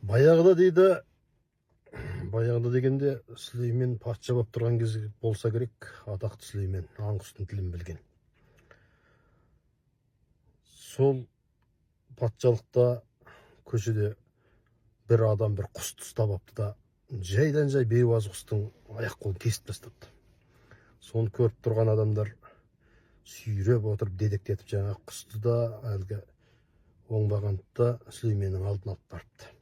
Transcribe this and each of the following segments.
Баяғыда дейді, баяғыда дегенде Сүлеймен патша болып тұрған кез болса керек, атақты Сүлеймен аң құстың тілін білген. Сол патшалықта көшеде бір адам бір құсты ұстап алыпты да, жайдан жай бейуаз құстың аяқ қолын кесіп тастапты. Соны көріп тұрған адамдар сүйреп отырып дедектетіп жаңағы құсты да әлгі оңбағанды Сүлейменнің алдына алып барыпты.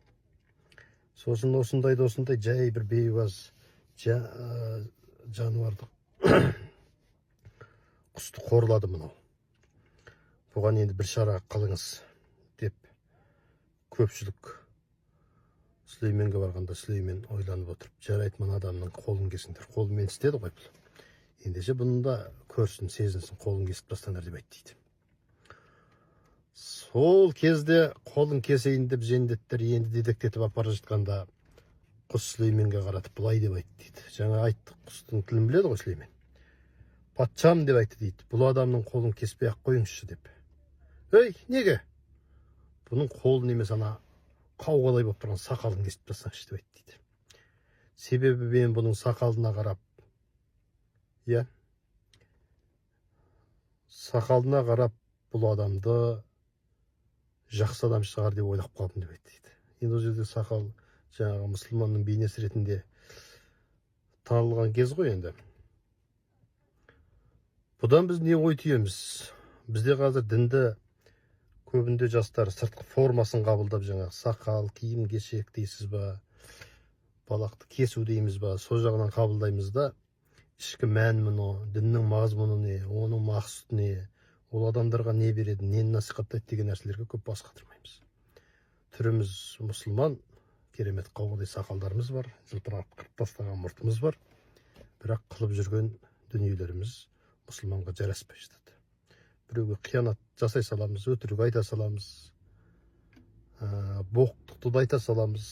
Сосын осындай жай бір бейуаз жануарды құсты қорлады мынау. Бұған енді бір шара қылыңыз деп көпшілік Сүлейменге барғанда Сүлеймен ойланып отырып, жарайды мына адамның қолын кесіңдер. Қолымен істеді ғой бұл. Ендеше бұның да көрсін, сезінсін, қолын кесіп тастаңдар деп айтты дейді. Сол кезде қолын кесейін деп жендеттер енді дедектетіп апара жатқанда құс Сүлейменге қаратып былай деп айтты дейді. Жаңа айтты, құстың тілін біледі ғой Сүлеймен. Патшам деп айтты дейді. Бұл адамның қолын кеспей ақ қойыңызшы деп. Ей, неге? Бұның қолын емес ана қауғалай болып тұрған сақалын кесіп тастаңызшы деп айтты дейді. Себебі мен бұның сақалына қарап, сақалына қарап бұл адамды жақсы адам шығар деп ойлап қалдым деп айтты дейді. Енді ол жерде сақал жаңағы мұсылманның бейнесі ретінде танылған кез ғой енді. Бұдан біз не ой түйеміз? Бізде қазір дінді көбінде жастар сыртқы формасын қабылдап жаңағы сақал, киім кешек дейсіз ба, балақты кесу дейміз ба, сол жағынан қабылдаймыз да, ішкі мән мұны, діннің мазмұны не, оның мақсаты не, ол адамдарға не береді, нені насихаттайды деген нәрселерге көп бас қатырмаймыз. Түріміз мұсылман, керемет қауғадай сақалдарымыз бар, жылтыратып тастаған мұртымыз бар, бірақ қылып жүрген дүниелеріміз мұсылманға жараспай жатады. Біреуге қиянат жасай саламыз, өтірік айта саламыз, боқтықты да айта саламыз.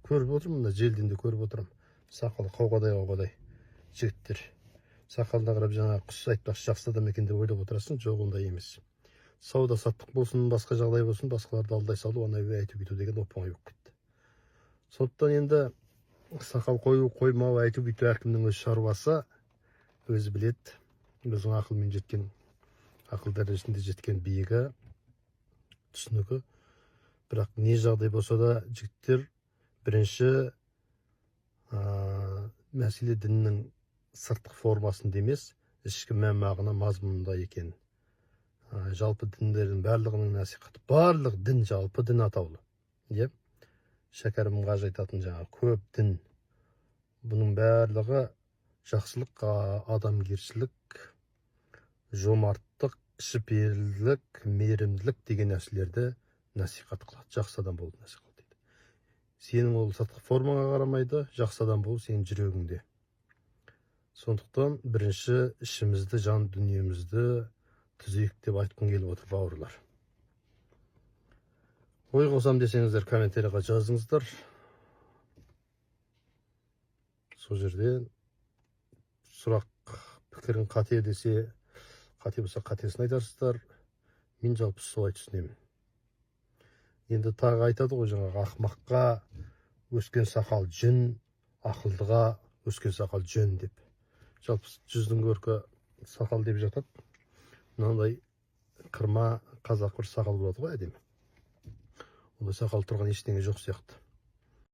Көріп отырмын, желден де көріп отырмын. Сақалы қауғадай жігіттер. Сақалына қарап жаңағы құс айтпақшы жақсы адам екен деп ойлап отырасың, жоқ ондай емес. Сауда саттық болсын, басқа жағдай болсын, басқаларды алдай салу, ана айту кету деген оп-оңай болып кетті. Сондықтан енді сақал қою, қоймау, айту кету әркімнің өз шаруасы, өзі біледі. Біздің ақылмен жеткен, ақыл дәрежесінде жеткен биігі, түсінігі. Бірақ не жағдай болса да жігіттер бірінші мәселе діннің сыртқы формасында емес, ішкі мән мағына мазмұнында екен. Жалпы діндердің барлығының насихаты, барлық дін жалпы дін атаулы. Шәкәрім қажы айтатын жаңағы көп дін. Бұның барлығы жақсылық, адамгершілік, жомарттық, кішіпейілділік, мейірімділік деген нәрселерді насихат қылады. Жақсы адам болуды насихаттайды. Сенің ол сыртқы формаңа қарамайды, жақсы адам болу сенің жүрегіңде. Сондықтан бірінші ішімізді, жан дүниемізді түзейік деп айтқым келіп отыр, бауырлар. Ой қосам десеңіздер, комментарийға жазыңыздар. Сол жерден сұрақ, пікірін қате десе, қате болса қатесін айтарсыздар. Мен жалпы солай түсінемін. Енді тағы айтады ғой, жаңағы ақымаққа өскен сақал жүн, ақылдыға өскен сақал жөн деп. Жалпы жүздің көркі сақал деп жатады. Мынандай қырма қазақ бір сақал болады ғой әдемі. Онда сақал тұрған ештеңе жоқ сияқты.